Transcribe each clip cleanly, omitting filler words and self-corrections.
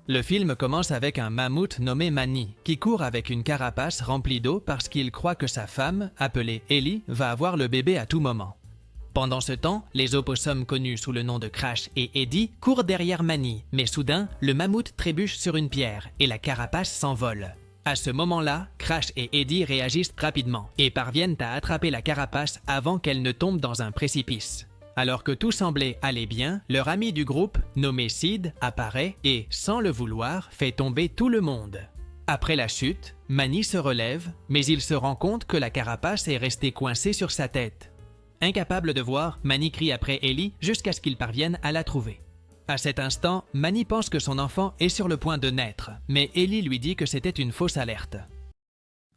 Le film commence avec un mammouth nommé Manny qui court avec une carapace remplie d'eau parce qu'il croit que sa femme, appelée Ellie, va avoir le bébé à tout moment. Pendant ce temps, les opossums connus sous le nom de Crash et Eddie courent derrière Manny, mais soudain, le mammouth trébuche sur une pierre et la carapace s'envole. À ce moment-là, Crash et Eddie réagissent rapidement et parviennent à attraper la carapace avant qu'elle ne tombe dans un précipice. Alors que tout semblait aller bien, leur ami du groupe, nommé Sid, apparaît et, sans le vouloir, fait tomber tout le monde. Après la chute, Manny se relève, mais il se rend compte que la carapace est restée coincée sur sa tête. Incapable de voir, Manny crie après Ellie jusqu'à ce qu'il parvienne à la trouver. À cet instant, Manny pense que son enfant est sur le point de naître, mais Ellie lui dit que c'était une fausse alerte.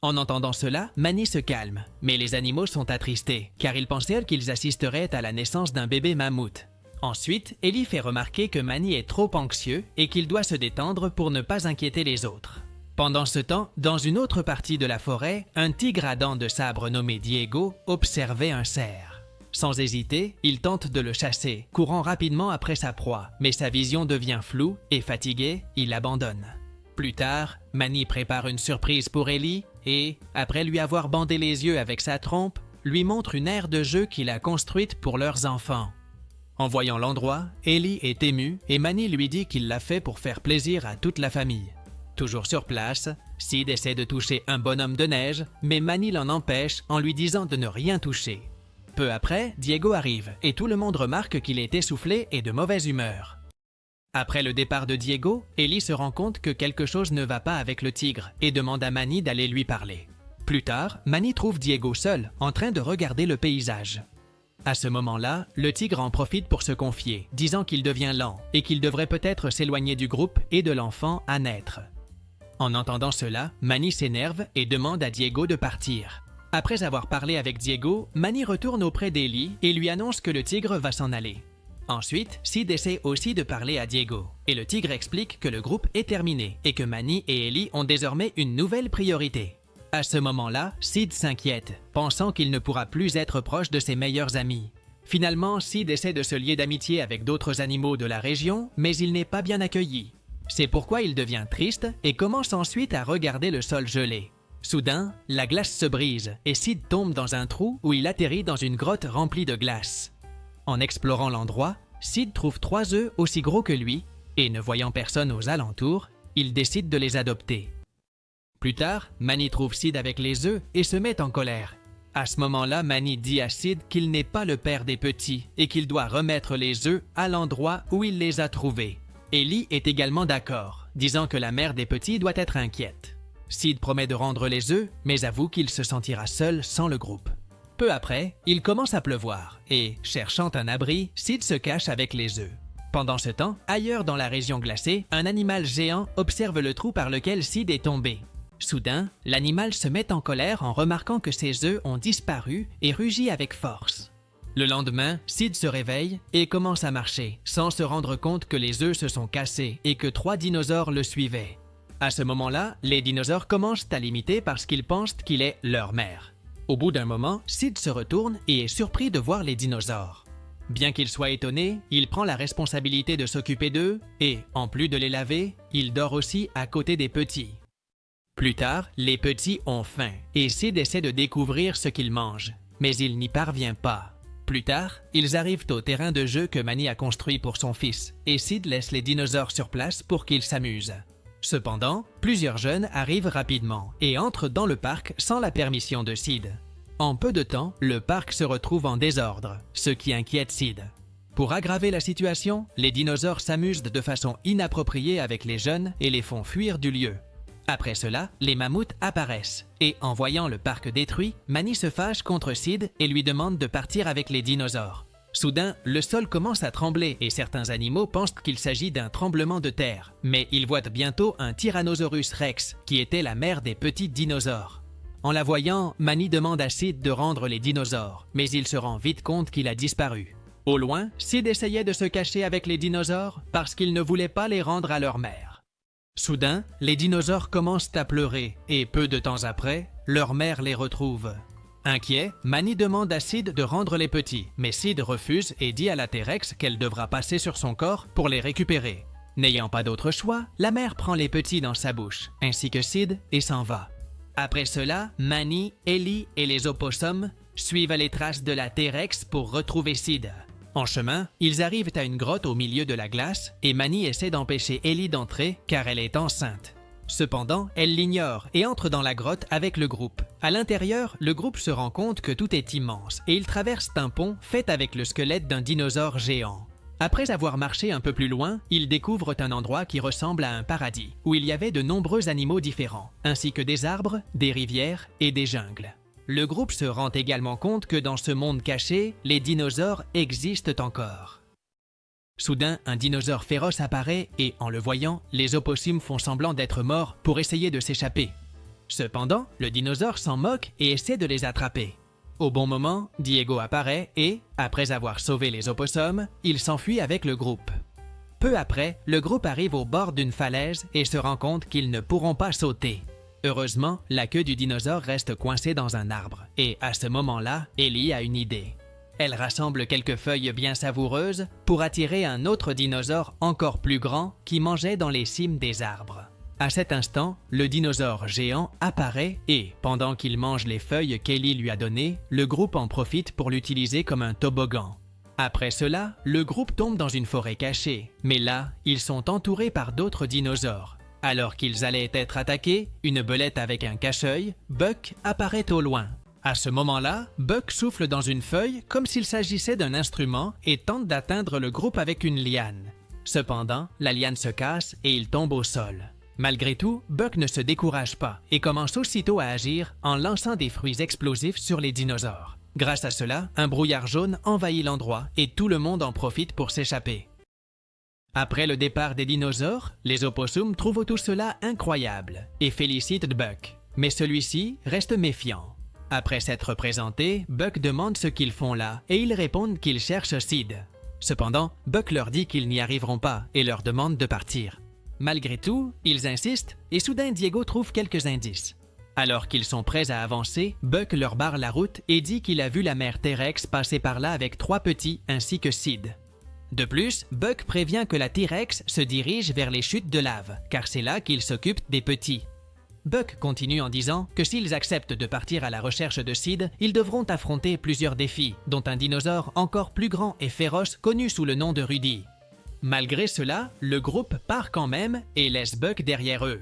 En entendant cela, Manny se calme, mais les animaux sont attristés, car ils pensaient qu'ils assisteraient à la naissance d'un bébé mammouth. Ensuite, Ellie fait remarquer que Manny est trop anxieux et qu'il doit se détendre pour ne pas inquiéter les autres. Pendant ce temps, dans une autre partie de la forêt, un tigre à dents de sabre nommé Diego observait un cerf. Sans hésiter, il tente de le chasser, courant rapidement après sa proie, mais sa vision devient floue et fatigué, il abandonne. Plus tard, Manny prépare une surprise pour Ellie et, après lui avoir bandé les yeux avec sa trompe, lui montre une aire de jeu qu'il a construite pour leurs enfants. En voyant l'endroit, Ellie est émue et Manny lui dit qu'il l'a fait pour faire plaisir à toute la famille. Toujours sur place, Sid essaie de toucher un bonhomme de neige, mais Manny l'en empêche en lui disant de ne rien toucher. Peu après, Diego arrive et tout le monde remarque qu'il est essoufflé et de mauvaise humeur. Après le départ de Diego, Ellie se rend compte que quelque chose ne va pas avec le tigre et demande à Manny d'aller lui parler. Plus tard, Manny trouve Diego seul, en train de regarder le paysage. À ce moment-là, le tigre en profite pour se confier, disant qu'il devient lent et qu'il devrait peut-être s'éloigner du groupe et de l'enfant à naître. En entendant cela, Manny s'énerve et demande à Diego de partir. Après avoir parlé avec Diego, Manny retourne auprès d'Ellie et lui annonce que le tigre va s'en aller. Ensuite, Sid essaie aussi de parler à Diego, et le tigre explique que le groupe est terminé et que Manny et Ellie ont désormais une nouvelle priorité. À ce moment-là, Sid s'inquiète, pensant qu'il ne pourra plus être proche de ses meilleurs amis. Finalement, Sid essaie de se lier d'amitié avec d'autres animaux de la région, mais il n'est pas bien accueilli. C'est pourquoi il devient triste et commence ensuite à regarder le sol gelé. Soudain, la glace se brise et Sid tombe dans un trou où il atterrit dans une grotte remplie de glace. En explorant l'endroit, Sid trouve 3 œufs aussi gros que lui et ne voyant personne aux alentours, il décide de les adopter. Plus tard, Manny trouve Sid avec les œufs et se met en colère. À ce moment-là, Manny dit à Sid qu'il n'est pas le père des petits et qu'il doit remettre les œufs à l'endroit où il les a trouvés. Ellie est également d'accord, disant que la mère des petits doit être inquiète. Sid promet de rendre les œufs, mais avoue qu'il se sentira seul sans le groupe. Peu après, il commence à pleuvoir et, cherchant un abri, Sid se cache avec les œufs. Pendant ce temps, ailleurs dans la région glacée, un animal géant observe le trou par lequel Sid est tombé. Soudain, l'animal se met en colère en remarquant que ses œufs ont disparu et rugit avec force. Le lendemain, Sid se réveille et commence à marcher, sans se rendre compte que les œufs se sont cassés et que 3 dinosaures le suivaient. À ce moment-là, les dinosaures commencent à l'imiter parce qu'ils pensent qu'il est leur mère. Au bout d'un moment, Sid se retourne et est surpris de voir les dinosaures. Bien qu'il soit étonné, il prend la responsabilité de s'occuper d'eux et, en plus de les laver, il dort aussi à côté des petits. Plus tard, les petits ont faim et Sid essaie de découvrir ce qu'ils mangent, mais il n'y parvient pas. Plus tard, ils arrivent au terrain de jeu que Manny a construit pour son fils et Sid laisse les dinosaures sur place pour qu'ils s'amusent. Cependant, plusieurs jeunes arrivent rapidement et entrent dans le parc sans la permission de Sid. En peu de temps, le parc se retrouve en désordre, ce qui inquiète Sid. Pour aggraver la situation, les dinosaures s'amusent de façon inappropriée avec les jeunes et les font fuir du lieu. Après cela, les mammouths apparaissent et en voyant le parc détruit, Manny se fâche contre Sid et lui demande de partir avec les dinosaures. Soudain, le sol commence à trembler et certains animaux pensent qu'il s'agit d'un tremblement de terre. Mais ils voient bientôt un Tyrannosaurus Rex, qui était la mère des petits dinosaures. En la voyant, Manny demande à Sid de rendre les dinosaures, mais il se rend vite compte qu'il a disparu. Au loin, Sid essayait de se cacher avec les dinosaures parce qu'il ne voulait pas les rendre à leur mère. Soudain, les dinosaures commencent à pleurer et peu de temps après, leur mère les retrouve. Inquiet, Manny demande à Sid de rendre les petits, mais Sid refuse et dit à la T-Rex qu'elle devra passer sur son corps pour les récupérer. N'ayant pas d'autre choix, la mère prend les petits dans sa bouche, ainsi que Sid, et s'en va. Après cela, Manny, Ellie et les opossums suivent les traces de la T-Rex pour retrouver Sid. En chemin, ils arrivent à une grotte au milieu de la glace et Manny essaie d'empêcher Ellie d'entrer car elle est enceinte. Cependant, elle l'ignore et entre dans la grotte avec le groupe. À l'intérieur, le groupe se rend compte que tout est immense et ils traversent un pont fait avec le squelette d'un dinosaure géant. Après avoir marché un peu plus loin, ils découvrent un endroit qui ressemble à un paradis, où il y avait de nombreux animaux différents, ainsi que des arbres, des rivières et des jungles. Le groupe se rend également compte que dans ce monde caché, les dinosaures existent encore. Soudain, un dinosaure féroce apparaît et, en le voyant, les opossums font semblant d'être morts pour essayer de s'échapper. Cependant, le dinosaure s'en moque et essaie de les attraper. Au bon moment, Diego apparaît et, après avoir sauvé les opossums, il s'enfuit avec le groupe. Peu après, le groupe arrive au bord d'une falaise et se rend compte qu'ils ne pourront pas sauter. Heureusement, la queue du dinosaure reste coincée dans un arbre et, à ce moment-là, Ellie a une idée. Elle rassemble quelques feuilles bien savoureuses pour attirer un autre dinosaure encore plus grand qui mangeait dans les cimes des arbres. À cet instant, le dinosaure géant apparaît et, pendant qu'il mange les feuilles qu'Ellie lui a données, le groupe en profite pour l'utiliser comme un toboggan. Après cela, le groupe tombe dans une forêt cachée, mais là, ils sont entourés par d'autres dinosaures. Alors qu'ils allaient être attaqués, une belette avec un cache-œil, Buck, apparaît au loin. À ce moment-là, Buck souffle dans une feuille comme s'il s'agissait d'un instrument et tente d'atteindre le groupe avec une liane. Cependant, la liane se casse et il tombe au sol. Malgré tout, Buck ne se décourage pas et commence aussitôt à agir en lançant des fruits explosifs sur les dinosaures. Grâce à cela, un brouillard jaune envahit l'endroit et tout le monde en profite pour s'échapper. Après le départ des dinosaures, les opossums trouvent tout cela incroyable et félicitent Buck, mais celui-ci reste méfiant. Après s'être présenté, Buck demande ce qu'ils font là et ils répondent qu'ils cherchent Sid. Cependant, Buck leur dit qu'ils n'y arriveront pas et leur demande de partir. Malgré tout, ils insistent et soudain Diego trouve quelques indices. Alors qu'ils sont prêts à avancer, Buck leur barre la route et dit qu'il a vu la mère T-Rex passer par là avec 3 petits ainsi que Sid. De plus, Buck prévient que la T-Rex se dirige vers les chutes de lave, car c'est là qu'il s'occupe des petits. Buck continue en disant que s'ils acceptent de partir à la recherche de Sid, ils devront affronter plusieurs défis, dont un dinosaure encore plus grand et féroce connu sous le nom de Rudy. Malgré cela, le groupe part quand même et laisse Buck derrière eux.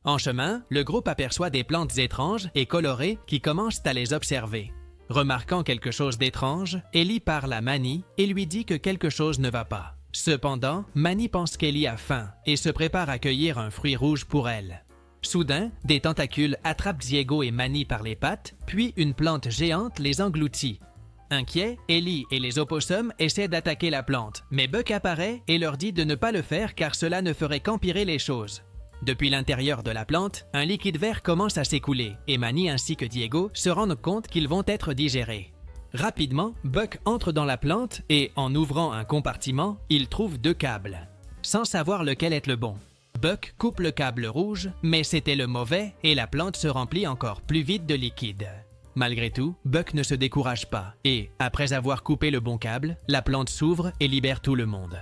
En chemin, le groupe aperçoit des plantes étranges et colorées qui commencent à les observer. Remarquant quelque chose d'étrange, Ellie parle à Manny et lui dit que quelque chose ne va pas. Cependant, Manny pense qu'Ellie a faim et se prépare à cueillir un fruit rouge pour elle. Soudain, des tentacules attrapent Diego et Manny par les pattes, puis une plante géante les engloutit. Inquiets, Ellie et les opossums essaient d'attaquer la plante, mais Buck apparaît et leur dit de ne pas le faire car cela ne ferait qu'empirer les choses. Depuis l'intérieur de la plante, un liquide vert commence à s'écouler et Manny ainsi que Diego se rendent compte qu'ils vont être digérés. Rapidement, Buck entre dans la plante et, en ouvrant un compartiment, il trouve 2 câbles. Sans savoir lequel est le bon, Buck coupe le câble rouge, mais c'était le mauvais et la plante se remplit encore plus vite de liquide. Malgré tout, Buck ne se décourage pas et, après avoir coupé le bon câble, la plante s'ouvre et libère tout le monde.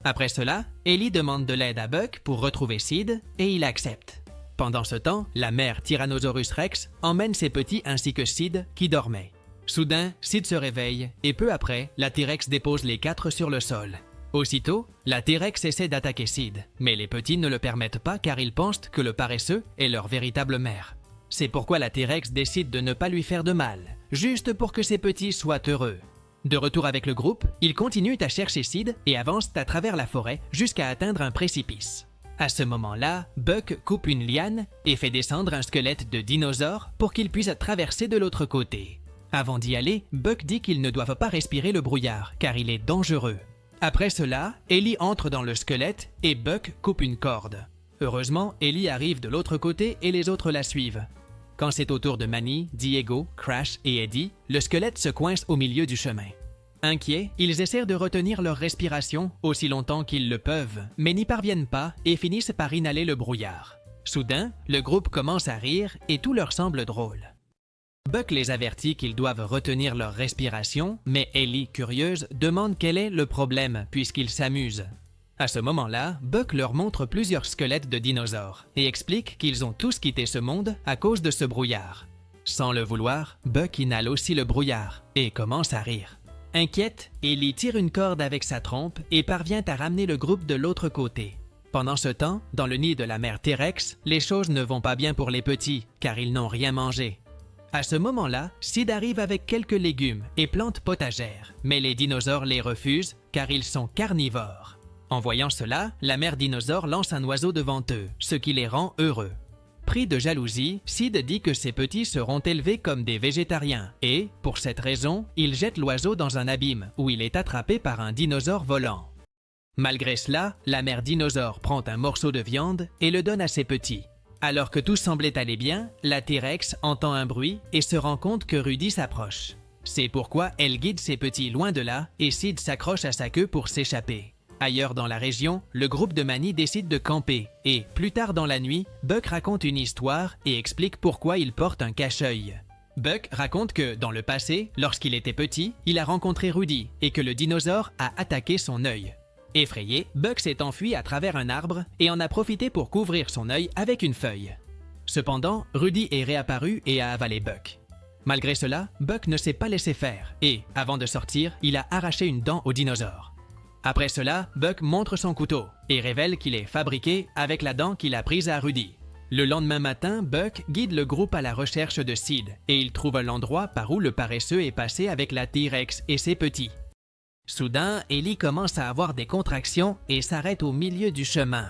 Après cela, Ellie demande de l'aide à Buck pour retrouver Sid et il accepte. Pendant ce temps, la mère Tyrannosaurus Rex emmène ses petits ainsi que Sid qui dormait. Soudain, Sid se réveille et peu après, la T-Rex dépose les 4 sur le sol. Aussitôt, la T-Rex essaie d'attaquer Sid, mais les petits ne le permettent pas car ils pensent que le paresseux est leur véritable mère. C'est pourquoi la T-Rex décide de ne pas lui faire de mal, juste pour que ses petits soient heureux. De retour avec le groupe, ils continuent à chercher Sid et avancent à travers la forêt jusqu'à atteindre un précipice. À ce moment-là, Buck coupe une liane et fait descendre un squelette de dinosaure pour qu'ils puissent traverser de l'autre côté. Avant d'y aller, Buck dit qu'ils ne doivent pas respirer le brouillard car il est dangereux. Après cela, Ellie entre dans le squelette et Buck coupe une corde. Heureusement, Ellie arrive de l'autre côté et les autres la suivent. Quand c'est au tour de Manny, Diego, Crash et Eddie, le squelette se coince au milieu du chemin. Inquiets, ils essaient de retenir leur respiration aussi longtemps qu'ils le peuvent, mais n'y parviennent pas et finissent par inhaler le brouillard. Soudain, le groupe commence à rire et tout leur semble drôle. Buck les avertit qu'ils doivent retenir leur respiration, mais Ellie, curieuse, demande quel est le problème puisqu'ils s'amusent. À ce moment-là, Buck leur montre plusieurs squelettes de dinosaures et explique qu'ils ont tous quitté ce monde à cause de ce brouillard. Sans le vouloir, Buck inhale aussi le brouillard et commence à rire. Inquiète, Ellie tire une corde avec sa trompe et parvient à ramener le groupe de l'autre côté. Pendant ce temps, dans le nid de la mère T-Rex, les choses ne vont pas bien pour les petits, car ils n'ont rien mangé. À ce moment-là, Sid arrive avec quelques légumes et plantes potagères, mais les dinosaures les refusent car ils sont carnivores. En voyant cela, la mère dinosaure lance un oiseau devant eux, ce qui les rend heureux. Pris de jalousie, Sid dit que ses petits seront élevés comme des végétariens et, pour cette raison, il jette l'oiseau dans un abîme où il est attrapé par un dinosaure volant. Malgré cela, la mère dinosaure prend un morceau de viande et le donne à ses petits. Alors que tout semblait aller bien, la T-Rex entend un bruit et se rend compte que Rudy s'approche. C'est pourquoi elle guide ses petits loin de là et Sid s'accroche à sa queue pour s'échapper. Ailleurs dans la région, le groupe de Manny décide de camper et, plus tard dans la nuit, Buck raconte une histoire et explique pourquoi il porte un cache-œil. Buck raconte que, dans le passé, lorsqu'il était petit, il a rencontré Rudy et que le dinosaure a attaqué son œil. Effrayé, Buck s'est enfui à travers un arbre et en a profité pour couvrir son œil avec une feuille. Cependant, Rudy est réapparu et a avalé Buck. Malgré cela, Buck ne s'est pas laissé faire et, avant de sortir, il a arraché une dent au dinosaure. Après cela, Buck montre son couteau et révèle qu'il est fabriqué avec la dent qu'il a prise à Rudy. Le lendemain matin, Buck guide le groupe à la recherche de Sid et il trouve l'endroit par où le paresseux est passé avec la T-Rex et ses petits. Soudain, Ellie commence à avoir des contractions et s'arrête au milieu du chemin.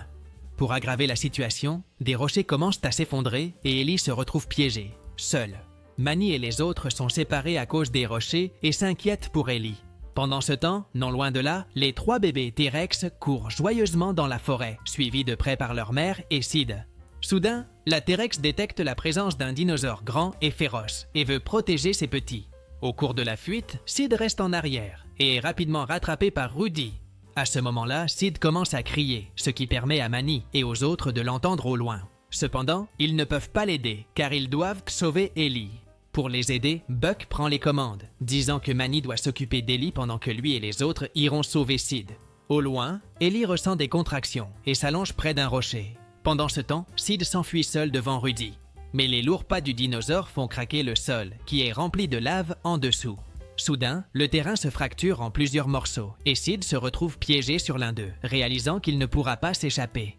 Pour aggraver la situation, des rochers commencent à s'effondrer et Ellie se retrouve piégée, seule. Manny et les autres sont séparés à cause des rochers et s'inquiètent pour Ellie. Pendant ce temps, non loin de là, les 3 bébés T-Rex courent joyeusement dans la forêt, suivis de près par leur mère et Sid. Soudain, la T-Rex détecte la présence d'un dinosaure grand et féroce et veut protéger ses petits. Au cours de la fuite, Sid reste en arrière et est rapidement rattrapé par Rudy. À ce moment-là, Sid commence à crier, ce qui permet à Manny et aux autres de l'entendre au loin. Cependant, ils ne peuvent pas l'aider car ils doivent sauver Ellie. Pour les aider, Buck prend les commandes, disant que Manny doit s'occuper d'Ellie pendant que lui et les autres iront sauver Sid. Au loin, Ellie ressent des contractions et s'allonge près d'un rocher. Pendant ce temps, Sid s'enfuit seul devant Rudy. Mais les lourds pas du dinosaure font craquer le sol, qui est rempli de lave en dessous. Soudain, le terrain se fracture en plusieurs morceaux et Sid se retrouve piégé sur l'un d'eux, réalisant qu'il ne pourra pas s'échapper.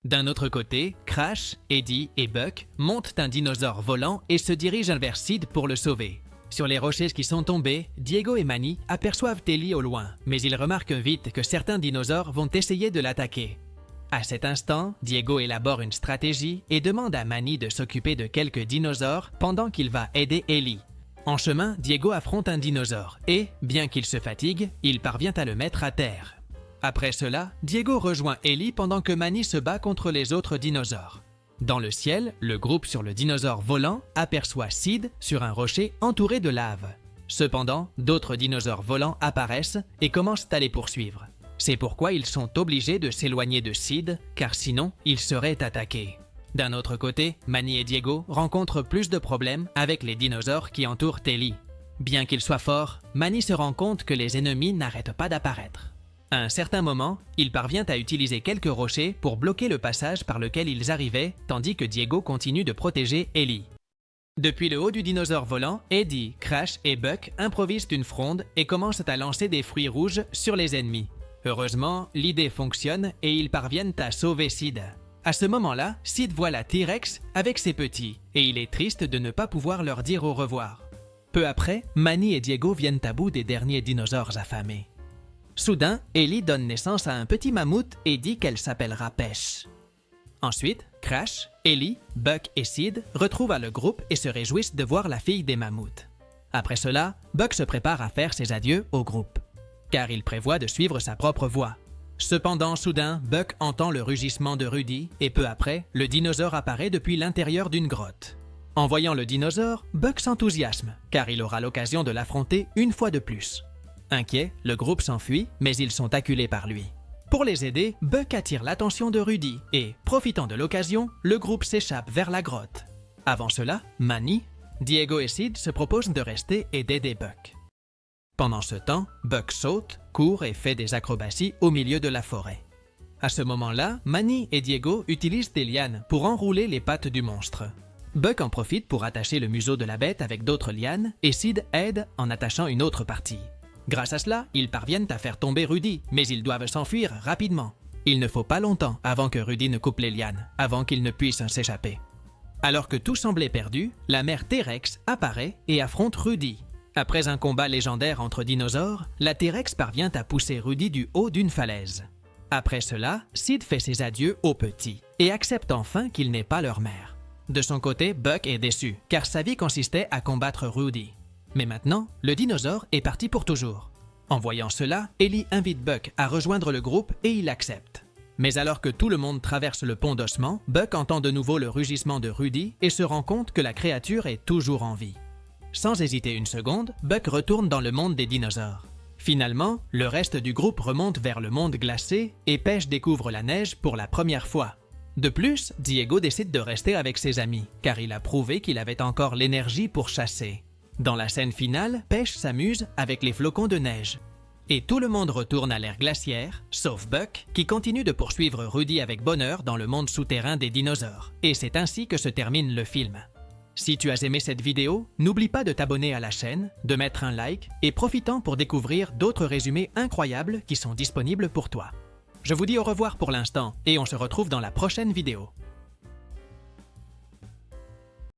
D'un autre côté, Crash, Eddie et Buck montent un dinosaure volant et se dirigent vers Sid pour le sauver. Sur les rochers qui sont tombés, Diego et Manny aperçoivent Ellie au loin, mais ils remarquent vite que certains dinosaures vont essayer de l'attaquer. À cet instant, Diego élabore une stratégie et demande à Manny de s'occuper de quelques dinosaures pendant qu'il va aider Ellie. En chemin, Diego affronte un dinosaure et, bien qu'il se fatigue, il parvient à le mettre à terre. Après cela, Diego rejoint Ellie pendant que Manny se bat contre les autres dinosaures. Dans le ciel, le groupe sur le dinosaure volant aperçoit Sid sur un rocher entouré de lave. Cependant, d'autres dinosaures volants apparaissent et commencent à les poursuivre. C'est pourquoi ils sont obligés de s'éloigner de Sid, car sinon, ils seraient attaqués. D'un autre côté, Manny et Diego rencontrent plus de problèmes avec les dinosaures qui entourent Ellie. Bien qu'il soit fort, Manny se rend compte que les ennemis n'arrêtent pas d'apparaître. À un certain moment, il parvient à utiliser quelques rochers pour bloquer le passage par lequel ils arrivaient, tandis que Diego continue de protéger Ellie. Depuis le haut du dinosaure volant, Eddie, Crash et Buck improvisent une fronde et commencent à lancer des fruits rouges sur les ennemis. Heureusement, l'idée fonctionne et ils parviennent à sauver Sid. À ce moment-là, Sid voit la T-Rex avec ses petits et il est triste de ne pas pouvoir leur dire au revoir. Peu après, Manny et Diego viennent à bout des derniers dinosaures affamés. Soudain, Ellie donne naissance à un petit mammouth et dit qu'elle s'appellera Pêche. Ensuite, Crash, Ellie, Buck et Sid retrouvent le groupe et se réjouissent de voir la fille des mammouths. Après cela, Buck se prépare à faire ses adieux au groupe, car il prévoit de suivre sa propre voie. Cependant, soudain, Buck entend le rugissement de Rudy et peu après, le dinosaure apparaît depuis l'intérieur d'une grotte. En voyant le dinosaure, Buck s'enthousiasme, car il aura l'occasion de l'affronter une fois de plus. Inquiet, le groupe s'enfuit, mais ils sont acculés par lui. Pour les aider, Buck attire l'attention de Rudy et, profitant de l'occasion, le groupe s'échappe vers la grotte. Avant cela, Manny, Diego et Sid se proposent de rester et d'aider Buck. Pendant ce temps, Buck saute, court et fait des acrobaties au milieu de la forêt. À ce moment-là, Manny et Diego utilisent des lianes pour enrouler les pattes du monstre. Buck en profite pour attacher le museau de la bête avec d'autres lianes et Sid aide en attachant une autre partie. Grâce à cela, ils parviennent à faire tomber Rudy, mais ils doivent s'enfuir rapidement. Il ne faut pas longtemps avant que Rudy ne coupe les lianes, avant qu'il ne puisse s'échapper. Alors que tout semblait perdu, la mère T-Rex apparaît et affronte Rudy. Après un combat légendaire entre dinosaures, la T-Rex parvient à pousser Rudy du haut d'une falaise. Après cela, Sid fait ses adieux aux petits et accepte enfin qu'il n'est pas leur mère. De son côté, Buck est déçu, car sa vie consistait à combattre Rudy. Mais maintenant, le dinosaure est parti pour toujours. En voyant cela, Ellie invite Buck à rejoindre le groupe et il accepte. Mais alors que tout le monde traverse le pont d'ossements, Buck entend de nouveau le rugissement de Rudy et se rend compte que la créature est toujours en vie. Sans hésiter une seconde, Buck retourne dans le monde des dinosaures. Finalement, le reste du groupe remonte vers le monde glacé et Pêche découvre la neige pour la première fois. De plus, Diego décide de rester avec ses amis, car il a prouvé qu'il avait encore l'énergie pour chasser. Dans la scène finale, Pêche s'amuse avec les flocons de neige. Et tout le monde retourne à l'ère glaciaire, sauf Buck, qui continue de poursuivre Rudy avec bonheur dans le monde souterrain des dinosaures. Et c'est ainsi que se termine le film. Si tu as aimé cette vidéo, n'oublie pas de t'abonner à la chaîne, de mettre un like et profite-en pour découvrir d'autres résumés incroyables qui sont disponibles pour toi. Je vous dis au revoir pour l'instant et on se retrouve dans la prochaine vidéo.